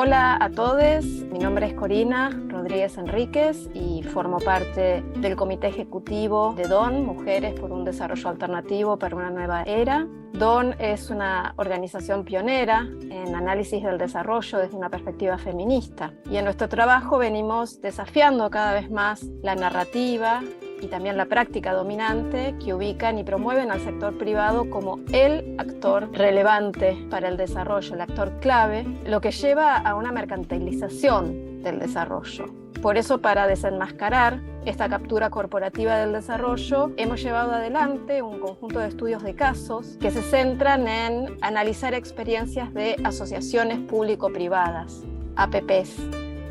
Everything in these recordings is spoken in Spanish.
Hola a todos, mi nombre es Corina Rodríguez Enríquez y formo parte del Comité Ejecutivo de DON, Mujeres por un Desarrollo Alternativo para una Nueva Era. DON es una organización pionera en análisis del desarrollo desde una perspectiva feminista y en nuestro trabajo venimos desafiando cada vez más la narrativa y también la práctica dominante que ubican y promueven al sector privado como el actor relevante para el desarrollo, el actor clave, lo que lleva a una mercantilización del desarrollo. Por eso, para desenmascarar esta captura corporativa del desarrollo, hemos llevado adelante un conjunto de estudios de casos que se centran en analizar experiencias de asociaciones público-privadas, APPs,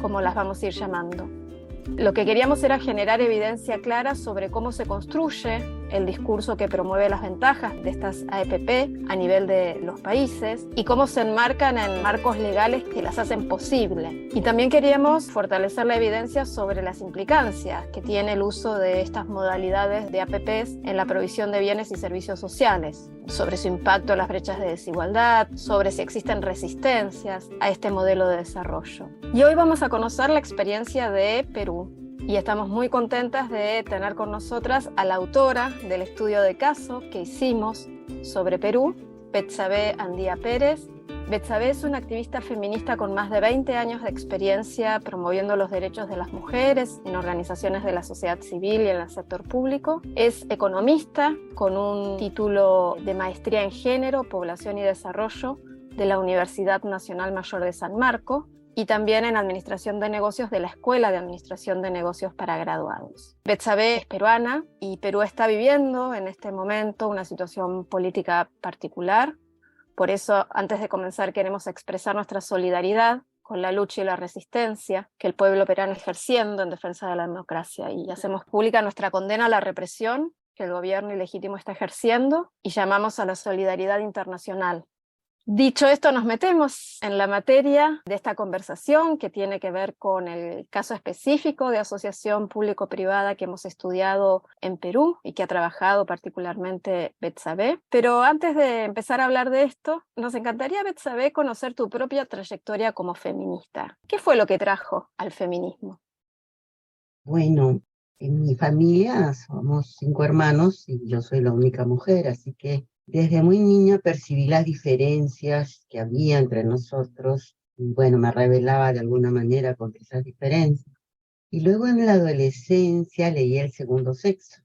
como las vamos a ir llamando. Lo que queríamos era generar evidencia clara sobre cómo se construye el discurso que promueve las ventajas de estas APP a nivel de los países y cómo se enmarcan en marcos legales que las hacen posible. Y también queríamos fortalecer la evidencia sobre las implicancias que tiene el uso de estas modalidades de APPs en la provisión de bienes y servicios sociales, sobre su impacto en las brechas de desigualdad, sobre si existen resistencias a este modelo de desarrollo. Y hoy vamos a conocer la experiencia de Perú. Y estamos muy contentas de tener con nosotras a la autora del estudio de caso que hicimos sobre Perú, Betsabe Andía Pérez. Betsabe es una activista feminista con más de 20 años de experiencia promoviendo los derechos de las mujeres en organizaciones de la sociedad civil y en el sector público. Es economista con un título de maestría en género, población y desarrollo de la Universidad Nacional Mayor de San Marcos, y también en Administración de Negocios de la Escuela de Administración de Negocios para Graduados. Betsabe es peruana y Perú está viviendo en este momento una situación política particular. Por eso, antes de comenzar, queremos expresar nuestra solidaridad con la lucha y la resistencia que el pueblo peruano está ejerciendo en defensa de la democracia. Y hacemos pública nuestra condena a la represión que el gobierno ilegítimo está ejerciendo y llamamos a la solidaridad internacional. Dicho esto, nos metemos en la materia de esta conversación que tiene que ver con el caso específico de asociación público-privada que hemos estudiado en Perú y que ha trabajado particularmente Betsabe. Pero antes de empezar a hablar de esto, nos encantaría, Betsabe, conocer tu propia trayectoria como feminista. ¿Qué fue lo que trajo al feminismo? Bueno, en mi familia somos 5 hermanos y yo soy la única mujer, así que desde muy niña percibí las diferencias que había entre nosotros y bueno, me rebelaba de alguna manera contra esas diferencias. Y luego en la adolescencia leí El segundo sexo.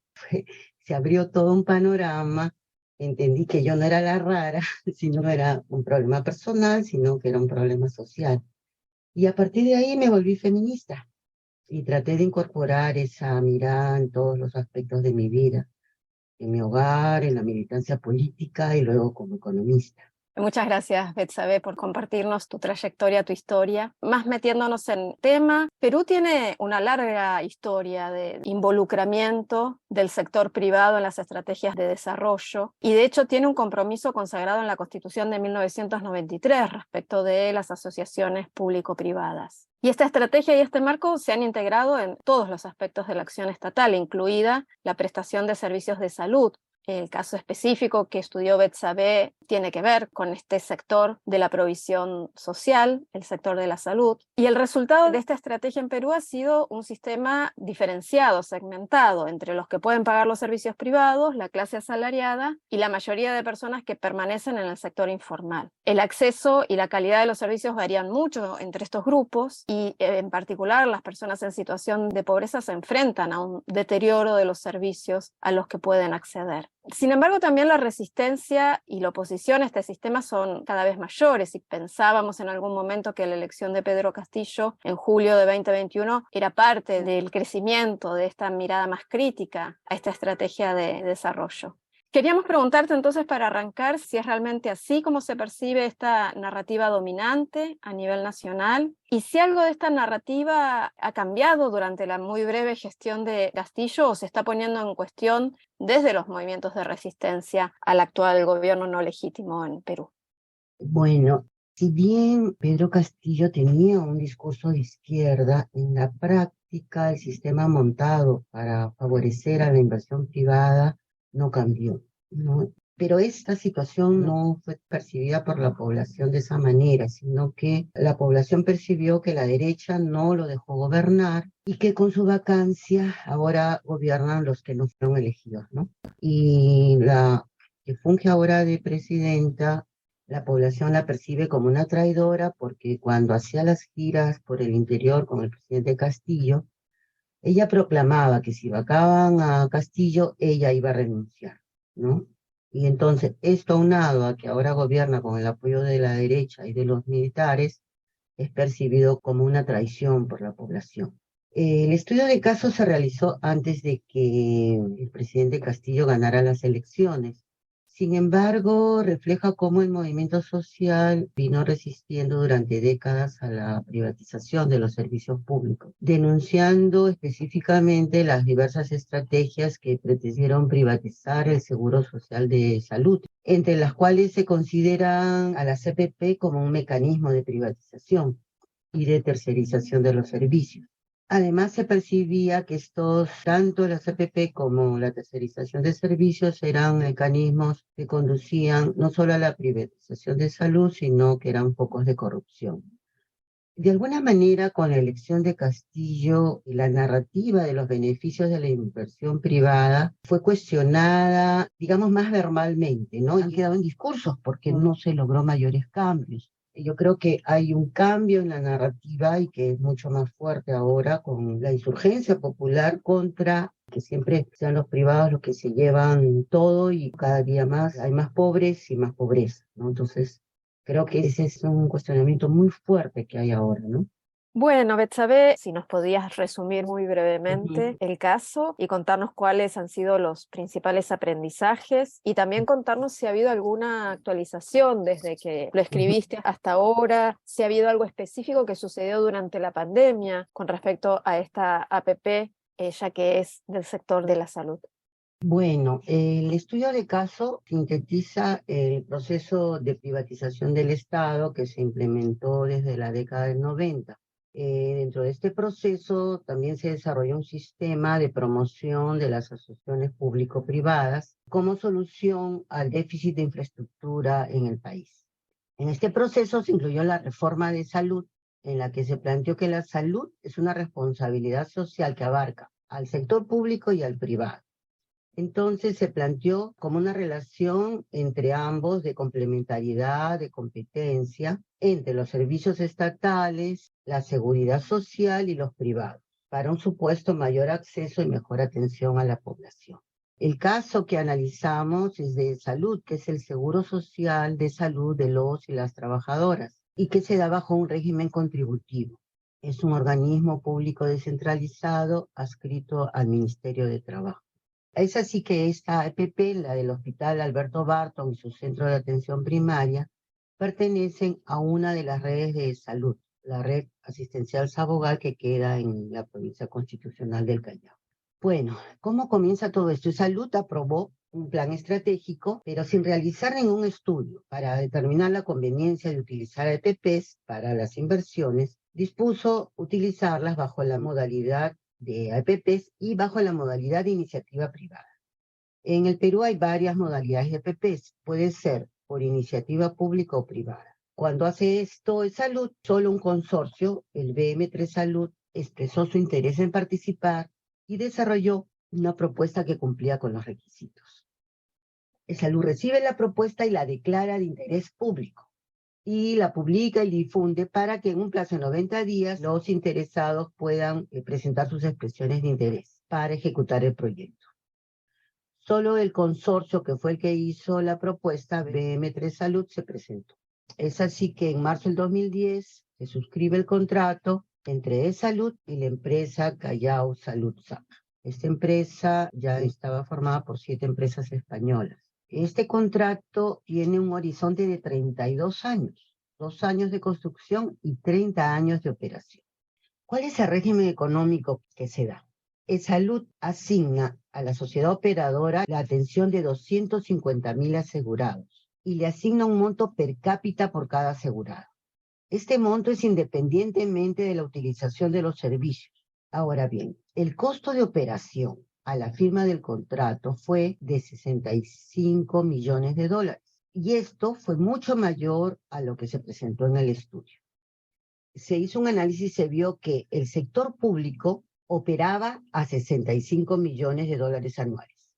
Se abrió todo un panorama, entendí que yo no era la rara, sino era un problema personal, sino que era un problema social. Y a partir de ahí me volví feminista y traté de incorporar esa mirada en todos los aspectos de mi vida, en mi hogar, en la militancia política y luego como economista. Muchas gracias, Betsabe, por compartirnos tu trayectoria, tu historia. Más metiéndonos en tema, Perú tiene una larga historia de involucramiento del sector privado en las estrategias de desarrollo y de hecho tiene un compromiso consagrado en la Constitución de 1993 respecto de las asociaciones público-privadas. Y esta estrategia y este marco se han integrado en todos los aspectos de la acción estatal, incluida la prestación de servicios de salud. El caso específico que estudió Betsabe tiene que ver con este sector de la provisión social, el sector de la salud. Y el resultado de esta estrategia en Perú ha sido un sistema diferenciado, segmentado, entre los que pueden pagar los servicios privados, la clase asalariada y la mayoría de personas que permanecen en el sector informal. El acceso y la calidad de los servicios varían mucho entre estos grupos y en particular las personas en situación de pobreza se enfrentan a un deterioro de los servicios a los que pueden acceder. Sin embargo, también la resistencia y la oposición a este sistema son cada vez mayores y pensábamos en algún momento que la elección de Pedro Castillo en julio de 2021 era parte del crecimiento de esta mirada más crítica a esta estrategia de desarrollo. Queríamos preguntarte entonces para arrancar si es realmente así como se percibe esta narrativa dominante a nivel nacional y si algo de esta narrativa ha cambiado durante la muy breve gestión de Castillo o se está poniendo en cuestión desde los movimientos de resistencia al actual gobierno no legítimo en Perú. Bueno, si bien Pedro Castillo tenía un discurso de izquierda, en la práctica el sistema montado para favorecer a la inversión privada no cambió, ¿no? Pero esta situación no fue percibida por la población de esa manera, sino que la población percibió que la derecha no lo dejó gobernar y que con su vacancia ahora gobiernan los que no fueron elegidos, ¿no? Y la que funge ahora de presidenta, la población la percibe como una traidora porque cuando hacía las giras por el interior con el presidente Castillo, ella proclamaba que si vacaban a Castillo, ella iba a renunciar, ¿no? Y entonces, esto aunado a que ahora gobierna con el apoyo de la derecha y de los militares, es percibido como una traición por la población. El estudio de caso se realizó antes de que el presidente Castillo ganara las elecciones. Sin embargo, refleja cómo el movimiento social vino resistiendo durante décadas a la privatización de los servicios públicos, denunciando específicamente las diversas estrategias que pretendieron privatizar el Seguro Social de Salud, entre las cuales se consideran a la CPP como un mecanismo de privatización y de tercerización de los servicios. Además, se percibía que tanto la CPP como la tercerización de servicios eran mecanismos que conducían no solo a la privatización de salud, sino que eran focos de corrupción. De alguna manera, con la elección de Castillo, la narrativa de los beneficios de la inversión privada fue cuestionada, digamos, más verbalmente, ¿no? Han quedado en discursos porque no se logró mayores cambios. Yo creo que hay un cambio en la narrativa y que es mucho más fuerte ahora con la insurgencia popular contra que siempre sean los privados los que se llevan todo y cada día más hay más pobres y más pobreza, ¿no? Entonces, creo que ese es un cuestionamiento muy fuerte que hay ahora, ¿no? Bueno, Betsabe, si nos podías resumir muy brevemente Ujú. el caso y contarnos cuáles han sido los principales aprendizajes y también contarnos si ha habido alguna actualización desde que lo Ujú. escribiste hasta ahora, si ha habido algo específico que sucedió durante la pandemia con respecto a esta APP, ya que es del sector de la salud. Bueno, el estudio de caso sintetiza el proceso de privatización del Estado que se implementó desde la década del 90. Dentro de este proceso también se desarrolló un sistema de promoción de las asociaciones público-privadas como solución al déficit de infraestructura en el país. En este proceso se incluyó la reforma de salud, en la que se planteó que la salud es una responsabilidad social que abarca al sector público y al privado. Entonces se planteó como una relación entre ambos de complementariedad, de competencia, entre los servicios estatales, la seguridad social y los privados, para un supuesto mayor acceso y mejor atención a la población. El caso que analizamos es de salud, que es el seguro social de salud de los y las trabajadoras, y que se da bajo un régimen contributivo. Es un organismo público descentralizado adscrito al Ministerio de Trabajo. Es así que esta EPP, la del Hospital Alberto Barton y su centro de atención primaria, pertenecen a una de las redes de salud, la red asistencial Sabogal, que queda en la provincia constitucional del Callao. Bueno, ¿cómo comienza todo esto? Salud aprobó un plan estratégico, pero sin realizar ningún estudio para determinar la conveniencia de utilizar EPPs para las inversiones, dispuso utilizarlas bajo la modalidad de APPs y bajo la modalidad de iniciativa privada. En el Perú hay varias modalidades de APPs. Puede ser por iniciativa pública o privada. Cuando hace esto en salud, solo un consorcio, el BM3 Salud, expresó su interés en participar y desarrolló una propuesta que cumplía con los requisitos. El Salud recibe la propuesta y la declara de interés público y la publica y difunde para que en un plazo de 90 días los interesados puedan presentar sus expresiones de interés para ejecutar el proyecto. Solo el consorcio que fue el que hizo la propuesta, BM3 Salud, se presentó. Es así que en marzo del 2010 se suscribe el contrato entre E-Salud y la empresa Callao Salud SAC. Esta empresa ya estaba formada por 7 empresas españolas. Este contrato tiene un horizonte de 32 años, 2 años de construcción y 30 años de operación. ¿Cuál es el régimen económico que se da? E-Salud asigna a la sociedad operadora la atención de 250.000 asegurados y le asigna un monto per cápita por cada asegurado. Este monto es independientemente de la utilización de los servicios. Ahora bien, el costo de operación a la firma del contrato fue de 65 millones de dólares. Y esto fue mucho mayor a lo que se presentó en el estudio. Se hizo un análisis y se vio que el sector público operaba a 65 millones de dólares anuales.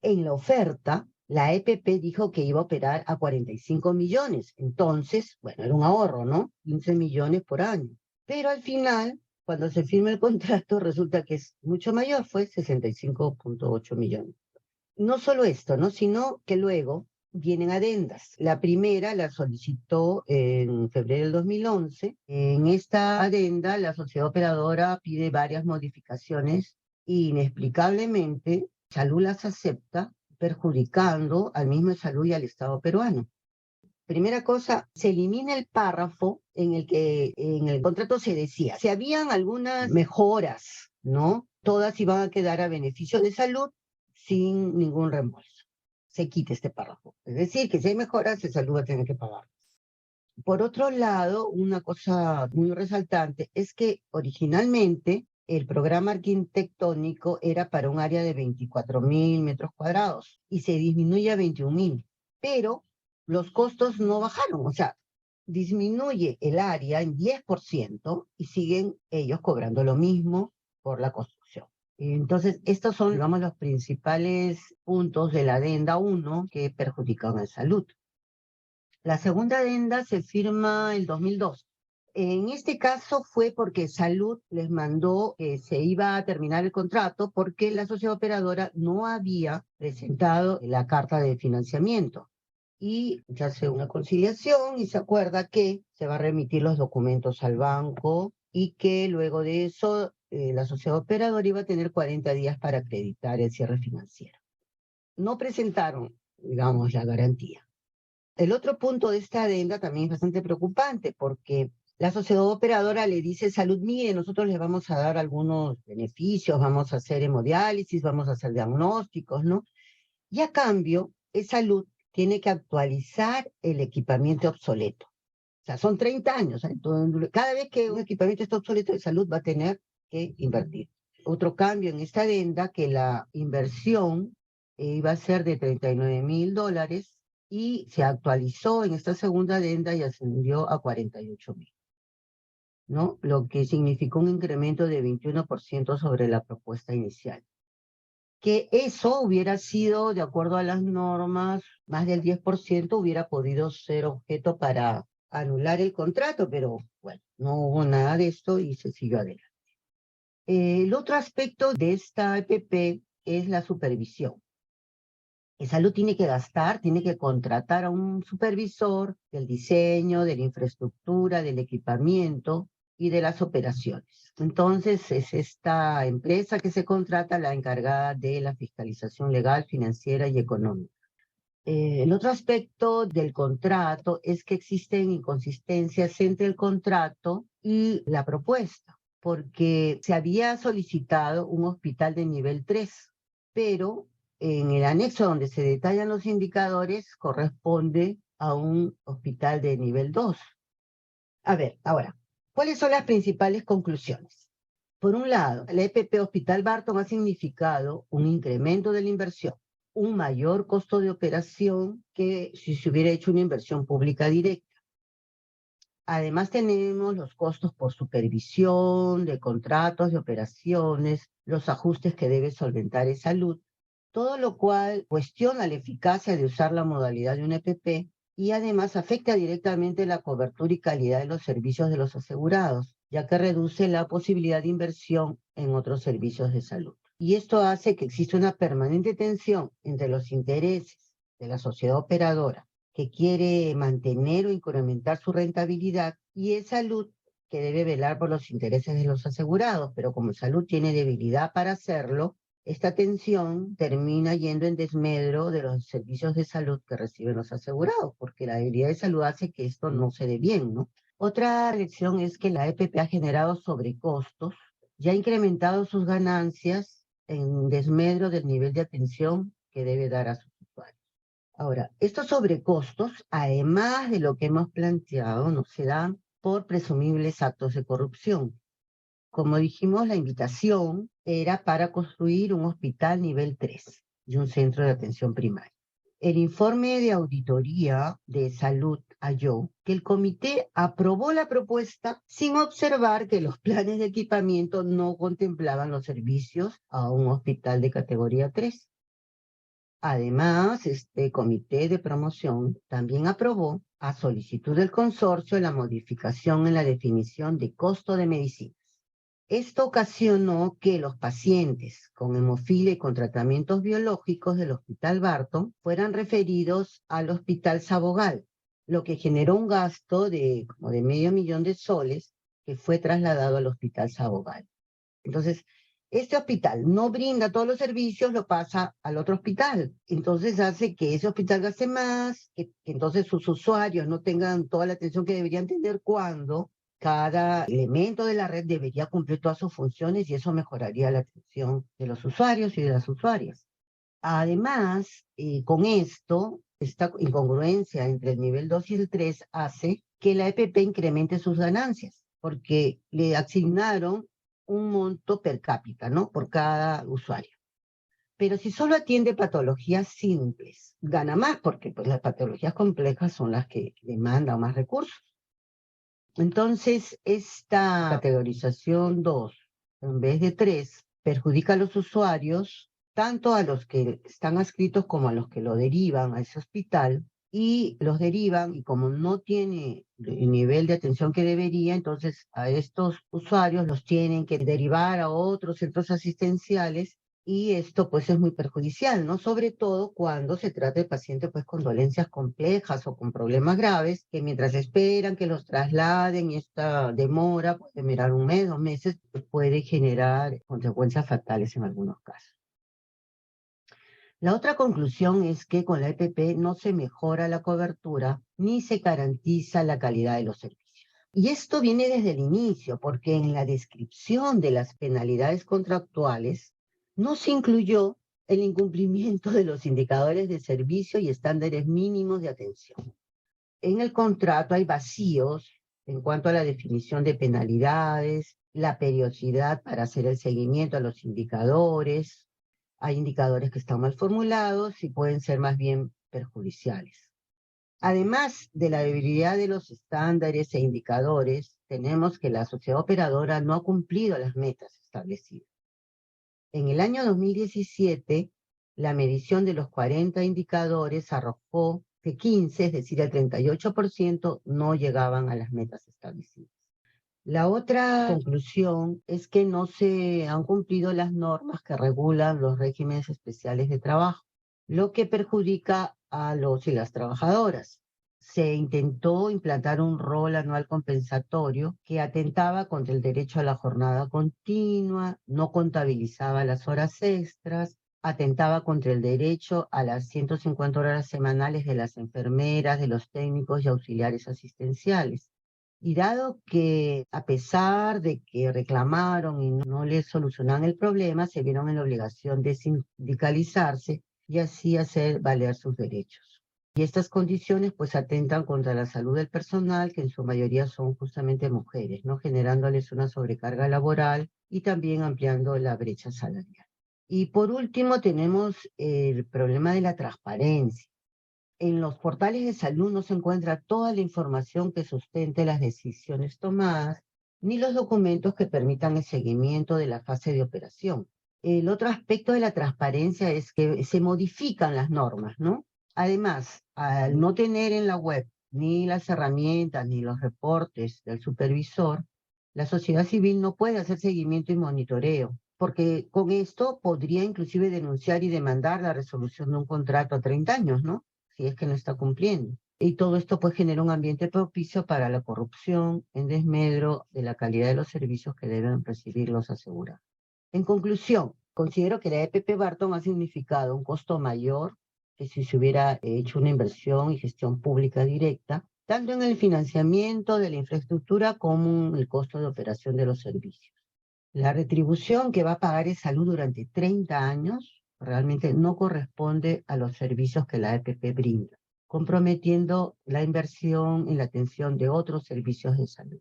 En la oferta, la EPP dijo que iba a operar a 45 millones. Entonces, bueno, era un ahorro, ¿no? 15 millones por año. Pero al final, cuando se firma el contrato, resulta que es mucho mayor, fue 65.8 millones. No solo esto, ¿no? Sino que luego vienen adendas. La primera la solicitó en febrero del 2011. En esta adenda, la sociedad operadora pide varias modificaciones y inexplicablemente Salud las acepta, perjudicando al mismo Salud y al Estado peruano. Primera cosa, se elimina el párrafo en el que en el contrato se decía, si habían algunas mejoras, ¿no? Todas iban a quedar a beneficio de Salud sin ningún reembolso. Se quita este párrafo. Es decir, que si hay mejoras, el Salud va a tener que pagar. Por otro lado, una cosa muy resaltante es que originalmente el programa arquitectónico era para un área de 24.000 metros cuadrados y se disminuye a 21.000, pero los costos no bajaron, o sea, disminuye el área en 10% y siguen ellos cobrando lo mismo por la construcción. Entonces, estos son, digamos, los principales puntos de la adenda 1 que perjudican a Salud. La segunda adenda se firma el 2002. En este caso fue porque Salud les mandó que se iba a terminar el contrato porque la sociedad operadora no había presentado la carta de financiamiento. Y se hace una conciliación y se acuerda que se va a remitir los documentos al banco y que luego de eso la sociedad operadora iba a tener 40 días para acreditar el cierre financiero. No presentaron, digamos, la garantía. El otro punto de esta adenda también es bastante preocupante porque la sociedad operadora le dice Salud, mire, nosotros les vamos a dar algunos beneficios, vamos a hacer hemodiálisis, vamos a hacer diagnósticos, ¿no? Y a cambio, Salud tiene que actualizar el equipamiento obsoleto. O sea, son 30 años. Entonces, cada vez que un equipamiento está obsoleto, Salud va a tener que invertir. Otro cambio en esta adenda, que la inversión iba a ser de $39.000 y se actualizó en esta segunda adenda y ascendió a 48.000, ¿no? Lo que significó un incremento de 21% sobre la propuesta inicial. Que eso hubiera sido, de acuerdo a las normas, más del 10% hubiera podido ser objeto para anular el contrato, pero bueno, no hubo nada de esto y se siguió adelante. El otro aspecto de esta EPP es la supervisión. Salud tiene que gastar, tiene que contratar a un supervisor del diseño, de la infraestructura, del equipamiento y de las operaciones. Entonces, es esta empresa que se contrata la encargada de la fiscalización legal, financiera y económica. El otro aspecto del contrato es que existen inconsistencias entre el contrato y la propuesta, porque se había solicitado un hospital de nivel 3, pero en el anexo donde se detallan los indicadores corresponde a un hospital de nivel 2. A ver, ahora, ¿cuáles son las principales conclusiones? Por un lado, la EPP Hospital Barton ha significado un incremento de la inversión, un mayor costo de operación que si se hubiera hecho una inversión pública directa. Además tenemos los costos por supervisión, de contratos, de operaciones, los ajustes que debe solventar Salud, todo lo cual cuestiona la eficacia de usar la modalidad de un EPP y además afecta directamente la cobertura y calidad de los servicios de los asegurados, ya que reduce la posibilidad de inversión en otros servicios de salud. Y esto hace que exista una permanente tensión entre los intereses de la sociedad operadora, que quiere mantener o incrementar su rentabilidad, y Salud, que debe velar por los intereses de los asegurados, pero como Salud tiene debilidad para hacerlo, esta tensión termina yendo en desmedro de los servicios de salud que reciben los asegurados, porque la debilidad de Salud hace que esto no se dé bien, ¿no? Otra lección es que la EPP ha generado sobrecostos y ha incrementado sus ganancias en desmedro del nivel de atención que debe dar a sus usuarios. Ahora, estos sobrecostos, además de lo que hemos planteado, no se dan por presumibles actos de corrupción. como dijimos, la invitación era para construir un hospital nivel 3 y un centro de atención primaria. El informe de auditoría de salud halló que el comité aprobó la propuesta sin observar que los planes de equipamiento no contemplaban los servicios a un hospital de categoría 3. Además, este comité de promoción también aprobó, a solicitud del consorcio, la modificación en la definición de costo de medicinas. Esto ocasionó que los pacientes con hemofilia y con tratamientos biológicos del Hospital Barton fueran referidos al Hospital Sabogal, lo que generó un gasto de como de $500,000 que fue trasladado al Hospital Sabogal. Entonces, este hospital no brinda todos los servicios, lo pasa al otro hospital. Entonces hace que ese hospital gaste más, que entonces sus usuarios no tengan toda la atención que deberían tener cuando cada elemento de la red debería cumplir todas sus funciones y eso mejoraría la atención de los usuarios y de las usuarias. Además, con esto, esta incongruencia entre el nivel 2 y el 3 hace que la EPP incremente sus ganancias, porque le asignaron un monto per cápita, ¿no? Por cada usuario. Pero si solo atiende patologías simples, gana más, porque pues, las patologías complejas son las que demandan más recursos. Entonces, esta categorización 2, en vez de 3, perjudica a los usuarios, tanto a los que están adscritos como a los que lo derivan a ese hospital, y los derivan, y como no tiene el nivel de atención que debería, entonces a estos usuarios los tienen que derivar a otros centros asistenciales, y esto pues es muy perjudicial, ¿no? Sobre todo cuando se trata de pacientes pues con dolencias complejas o con problemas graves, que mientras esperan que los trasladen y esta demora, puede demorar 1 mes, 2 meses, pues puede generar consecuencias fatales en algunos casos. La otra conclusión es que con la EPP no se mejora la cobertura ni se garantiza la calidad de los servicios. Y esto viene desde el inicio, porque en la descripción de las penalidades contractuales no se incluyó el incumplimiento de los indicadores de servicio y estándares mínimos de atención. En el contrato hay vacíos en cuanto a la definición de penalidades, la periodicidad para hacer el seguimiento a los indicadores. Hay indicadores que están mal formulados y pueden ser más bien perjudiciales. Además de la debilidad de los estándares e indicadores, tenemos que la sociedad operadora no ha cumplido las metas establecidas. En el año 2017, la medición de los 40 indicadores arrojó que 15, es decir, el 38%, no llegaban a las metas establecidas. La otra conclusión es que no se han cumplido las normas que regulan los regímenes especiales de trabajo, lo que perjudica a los y las trabajadoras. Se intentó implantar un rol anual compensatorio que atentaba contra el derecho a la jornada continua, no contabilizaba las horas extras, atentaba contra el derecho a las 150 horas semanales de las enfermeras, de los técnicos y auxiliares asistenciales. Y dado que, a pesar de que reclamaron y no les solucionaban el problema, se vieron en la obligación de sindicalizarse y así hacer valer sus derechos. Y estas condiciones pues atentan contra la salud del personal, que en su mayoría son justamente mujeres, ¿no? Generándoles una sobrecarga laboral y también ampliando la brecha salarial. Y por último tenemos el problema de la transparencia. En los portales de salud no se encuentra toda la información que sustente las decisiones tomadas, ni los documentos que permitan el seguimiento de la fase de operación. El otro aspecto de la transparencia es que se modifican las normas, ¿no? Además, al no tener en la web ni las herramientas ni los reportes del supervisor, la sociedad civil no puede hacer seguimiento y monitoreo, porque con esto podría inclusive denunciar y demandar la resolución de un contrato a 30 años, ¿no? Si es que no está cumpliendo. Y todo esto pues genera un ambiente propicio para la corrupción en desmedro de la calidad de los servicios que deben recibir los asegurados. En conclusión, considero que la EPP Barton ha significado un costo mayor que si se hubiera hecho una inversión y gestión pública directa, tanto en el financiamiento de la infraestructura como en el costo de operación de los servicios. La retribución que va a pagar el salud durante 30 años realmente no corresponde a los servicios que la EPP brinda, comprometiendo la inversión en la atención de otros servicios de salud.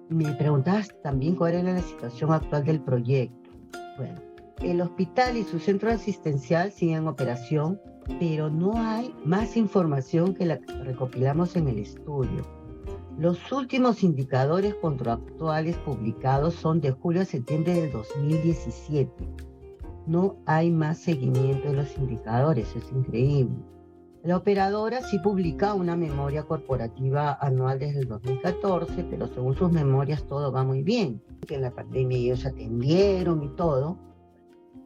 Me preguntabas también cuál era la situación actual del proyecto. Bueno, el hospital y su centro asistencial siguen en operación, pero no hay más información que la que recopilamos en el estudio. Los últimos indicadores contractuales publicados son de julio a septiembre del 2017. No hay más seguimiento de los indicadores, es increíble. La operadora sí publica una memoria corporativa anual desde el 2014, pero según sus memorias todo va muy bien. Que en la pandemia ellos atendieron y todo.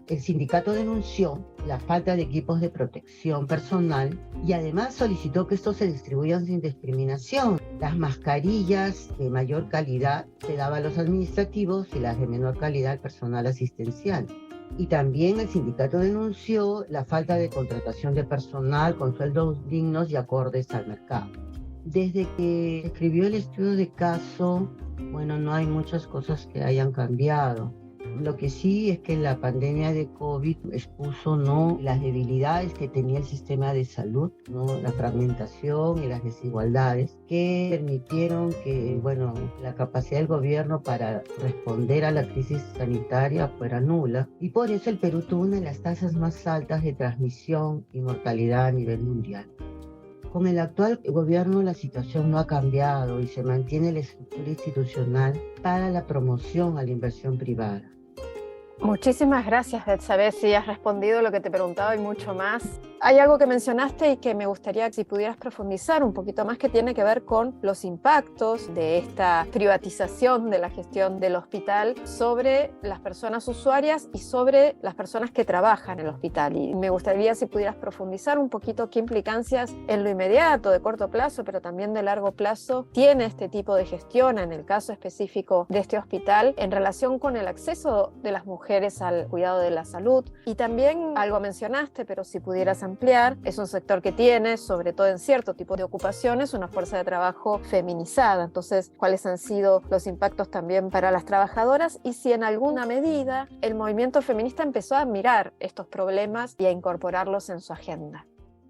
El sindicato denunció la falta de equipos de protección personal y además solicitó que estos se distribuyan sin discriminación. Las mascarillas de mayor calidad se daban a los administrativos y las de menor calidad al personal asistencial. Y también el sindicato denunció la falta de contratación de personal con sueldos dignos y acordes al mercado. Desde que escribió el estudio de caso, bueno, no hay muchas cosas que hayan cambiado. Lo que sí es que la pandemia de COVID expuso, ¿no?, las debilidades que tenía el sistema de salud, ¿no?, la fragmentación y las desigualdades que permitieron que, bueno, la capacidad del gobierno para responder a la crisis sanitaria fuera nula. Y por eso el Perú tuvo una de las tasas más altas de transmisión y mortalidad a nivel mundial. Con el actual gobierno la situación no ha cambiado y se mantiene la estructura institucional para la promoción a la inversión privada. Muchísimas gracias, Betsabe. Sí, has respondido lo que te preguntaba y mucho más. Hay algo que mencionaste y que me gustaría si pudieras profundizar un poquito más, que tiene que ver con los impactos de esta privatización de la gestión del hospital sobre las personas usuarias y sobre las personas que trabajan en el hospital. Y me gustaría si pudieras profundizar un poquito qué implicancias en lo inmediato, de corto plazo, pero también de largo plazo, tiene este tipo de gestión, en el caso específico de este hospital, en relación con el acceso de las mujeres al cuidado de la salud. Y también algo mencionaste, pero si pudieras ampliar, es un sector que tiene, sobre todo en cierto tipo de ocupaciones, una fuerza de trabajo feminizada. Entonces, ¿cuáles han sido los impactos también para las trabajadoras? Y si en alguna medida el movimiento feminista empezó a mirar estos problemas y a incorporarlos en su agenda.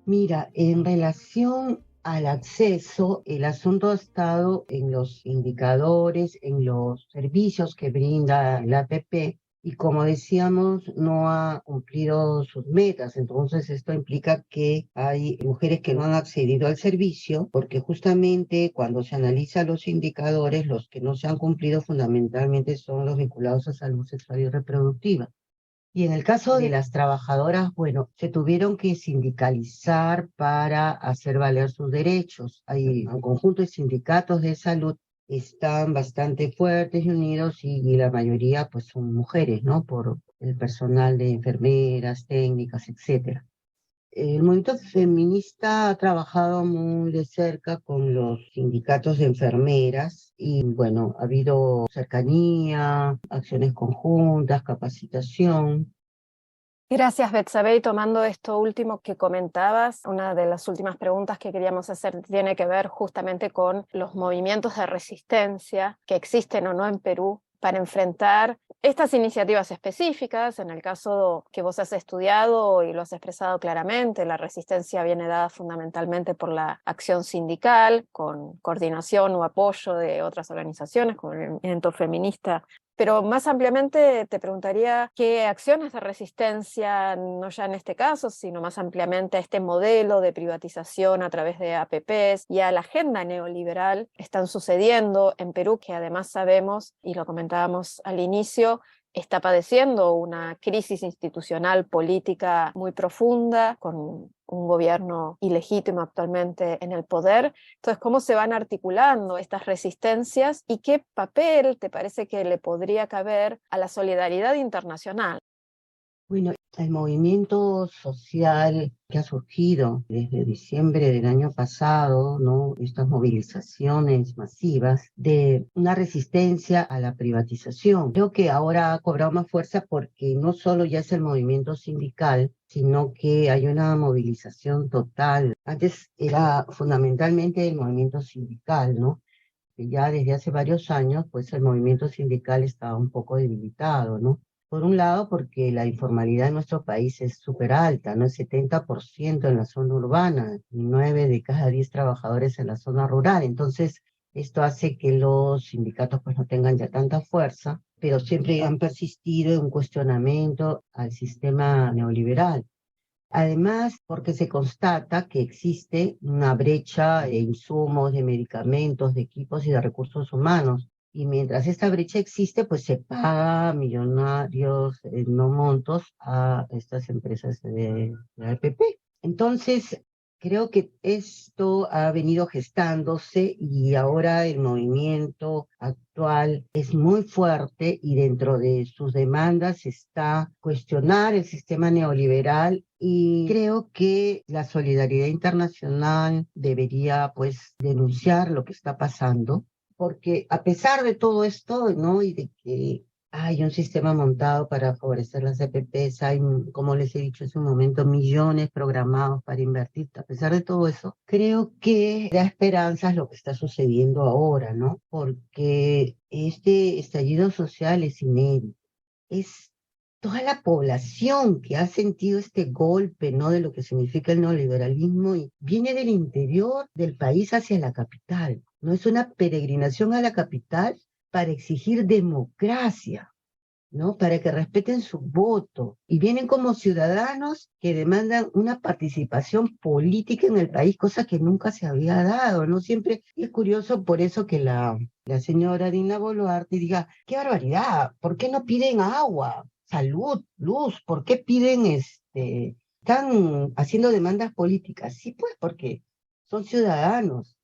Mira, en relación al acceso, el asunto ha estado en los indicadores, en los servicios que brinda la APP, y como decíamos, no ha cumplido sus metas. Entonces esto implica que hay mujeres que no han accedido al servicio, porque justamente cuando se analizan los indicadores, los que no se han cumplido fundamentalmente son los vinculados a salud sexual y reproductiva. Y en el caso de las trabajadoras, bueno, se tuvieron que sindicalizar para hacer valer sus derechos. Hay un conjunto de sindicatos de salud, están bastante fuertes y unidos, y la mayoría pues son mujeres, ¿no? Por el personal de enfermeras, técnicas, etcétera. El movimiento feminista ha trabajado muy de cerca con los sindicatos de enfermeras y, bueno, ha habido cercanía, acciones conjuntas, capacitación. Gracias, Betsabe. Y tomando esto último que comentabas, una de las últimas preguntas que queríamos hacer tiene que ver justamente con los movimientos de resistencia que existen o no en Perú para enfrentar estas iniciativas específicas. En el caso que vos has estudiado y lo has expresado claramente, la resistencia viene dada fundamentalmente por la acción sindical, con coordinación o apoyo de otras organizaciones como el movimiento feminista. Pero más ampliamente te preguntaría qué acciones de resistencia, no ya en este caso, sino más ampliamente a este modelo de privatización a través de APPs y a la agenda neoliberal están sucediendo en Perú, que además sabemos, y lo comentábamos al inicio, está padeciendo una crisis institucional política muy profunda, con un gobierno ilegítimo actualmente en el poder. Entonces, ¿cómo se van articulando estas resistencias y qué papel te parece que le podría caber a la solidaridad internacional? Bueno, el movimiento social que ha surgido desde diciembre del año pasado, ¿no? Estas movilizaciones masivas de una resistencia a la privatización. Creo que ahora ha cobrado más fuerza porque no solo ya es el movimiento sindical, sino que hay una movilización total. Antes era fundamentalmente el movimiento sindical, ¿no? Que ya desde hace varios años, pues el movimiento sindical estaba un poco debilitado, ¿no? Por un lado, porque la informalidad en nuestro país es súper alta, ¿no? El 70% en la zona urbana y 9 de cada 10 trabajadores en la zona rural. Entonces, Esto hace que los sindicatos pues no tengan ya tanta fuerza, pero siempre han persistido en un cuestionamiento al sistema neoliberal. Además, porque se constata que existe una brecha de insumos, de medicamentos, de equipos y de recursos humanos. Y mientras esta brecha existe, pues se paga millonarios, no montos, a estas empresas de la APP. Entonces, creo que esto ha venido gestándose y ahora el movimiento actual es muy fuerte y dentro de sus demandas está cuestionar el sistema neoliberal y creo que la solidaridad internacional debería pues denunciar lo que está pasando porque a pesar de todo esto, ¿no? Y de que hay un sistema montado para favorecer las EPPs, hay, como les he dicho hace un momento, millones programados para invertir. A pesar de todo eso, creo que da esperanzas lo que está sucediendo ahora, ¿no? Porque este estallido social es inédito. Es toda la población que ha sentido este golpe, ¿no? De lo que significa el neoliberalismo y viene del interior del país hacia la capital. No es una peregrinación a la capital para exigir democracia, ¿no? Para que respeten su voto. Y vienen como ciudadanos que demandan una participación política en el país, cosa que nunca se había dado, ¿no? Siempre es curioso por eso que la señora Dina Boluarte diga, qué barbaridad, ¿por qué no piden agua, salud, luz? ¿Por qué piden están haciendo demandas políticas? Sí, pues porque son ciudadanos.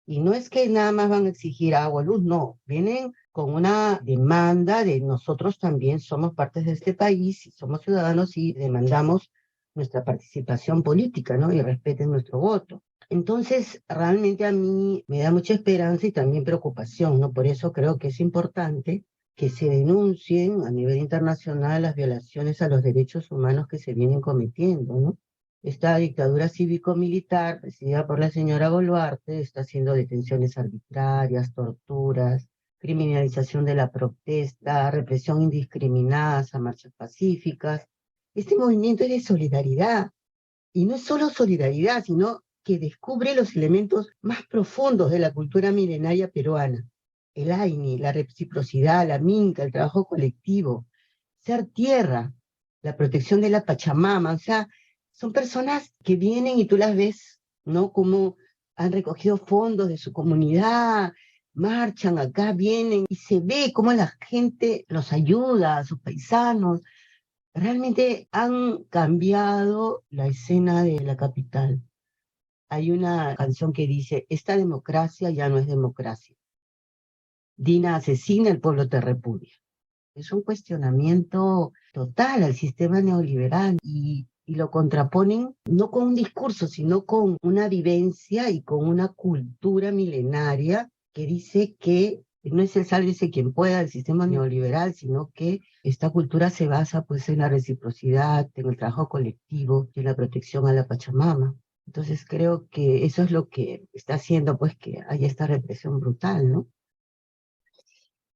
Y no es que nada más van a exigir agua, luz, no. Vienen con una demanda de nosotros también somos partes de este país, somos ciudadanos y demandamos nuestra participación política, ¿no? Y respeten nuestro voto. Entonces, realmente a mí me da mucha esperanza y también preocupación, ¿no? Por eso creo que es importante que se denuncien a nivel internacional las violaciones a los derechos humanos que se vienen cometiendo, ¿no? Esta dictadura cívico-militar, presidida por la señora Boluarte, está haciendo detenciones arbitrarias, torturas, criminalización de la protesta, represión indiscriminada a marchas pacíficas. Este movimiento es de solidaridad, y no es solo solidaridad, sino que descubre los elementos más profundos de la cultura milenaria peruana. El AINI, la reciprocidad, la minca, el trabajo colectivo, ser tierra, la protección de la Pachamama, o sea, son personas que vienen y tú las ves, ¿no? Como han recogido fondos de su comunidad, marchan acá, vienen y se ve cómo la gente los ayuda, a sus paisanos. Realmente han cambiado la escena de la capital. Hay una canción que dice, esta democracia ya no es democracia. Dina asesina, el pueblo te repudia. Es un cuestionamiento total al sistema neoliberal y lo contraponen no con un discurso, sino con una vivencia y con una cultura milenaria que dice que no es el sálvese quien pueda del sistema neoliberal, sino que esta cultura se basa pues en la reciprocidad, en el trabajo colectivo y en la protección a la Pachamama. Entonces creo que eso es lo que está haciendo pues que haya esta represión brutal, ¿no?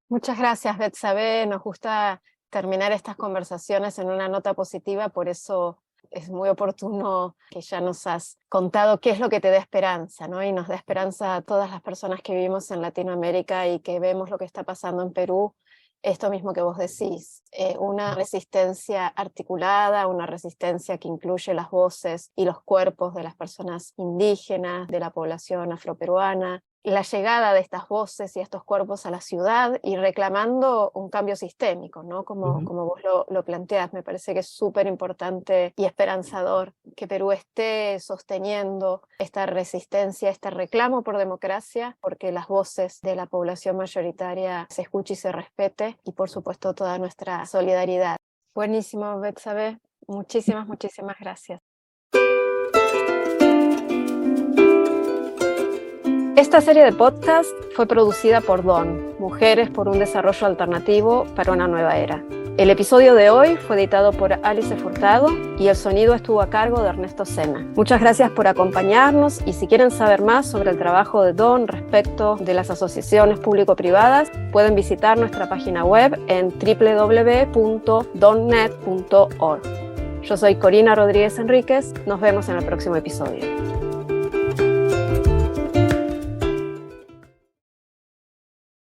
Muchas gracias, Betsabe. Nos gusta terminar estas conversaciones en una nota positiva, por eso es muy oportuno que ya nos has contado qué es lo que te da esperanza, ¿no? Y nos da esperanza a todas las personas que vivimos en Latinoamérica y que vemos lo que está pasando en Perú, esto mismo que vos decís, una resistencia articulada, una resistencia que incluye las voces y los cuerpos de las personas indígenas, de la población afroperuana, la llegada de estas voces y estos cuerpos a la ciudad y reclamando un cambio sistémico, ¿no? Como vos lo planteás, me parece que es súper importante y esperanzador que Perú esté sosteniendo esta resistencia, este reclamo por democracia, porque las voces de la población mayoritaria se escuche y se respete, y por supuesto toda nuestra solidaridad. Buenísimo, Betsabe, muchísimas gracias. Esta serie de podcast fue producida por DON, Mujeres por un Desarrollo Alternativo para una Nueva Era. El episodio de hoy fue editado por Alice Furtado y el sonido estuvo a cargo de Ernesto Sena. Muchas gracias por acompañarnos y si quieren saber más sobre el trabajo de DON respecto de las asociaciones público-privadas, pueden visitar nuestra página web en www.donnet.org. Yo soy Corina Rodríguez Enríquez, nos vemos en el próximo episodio.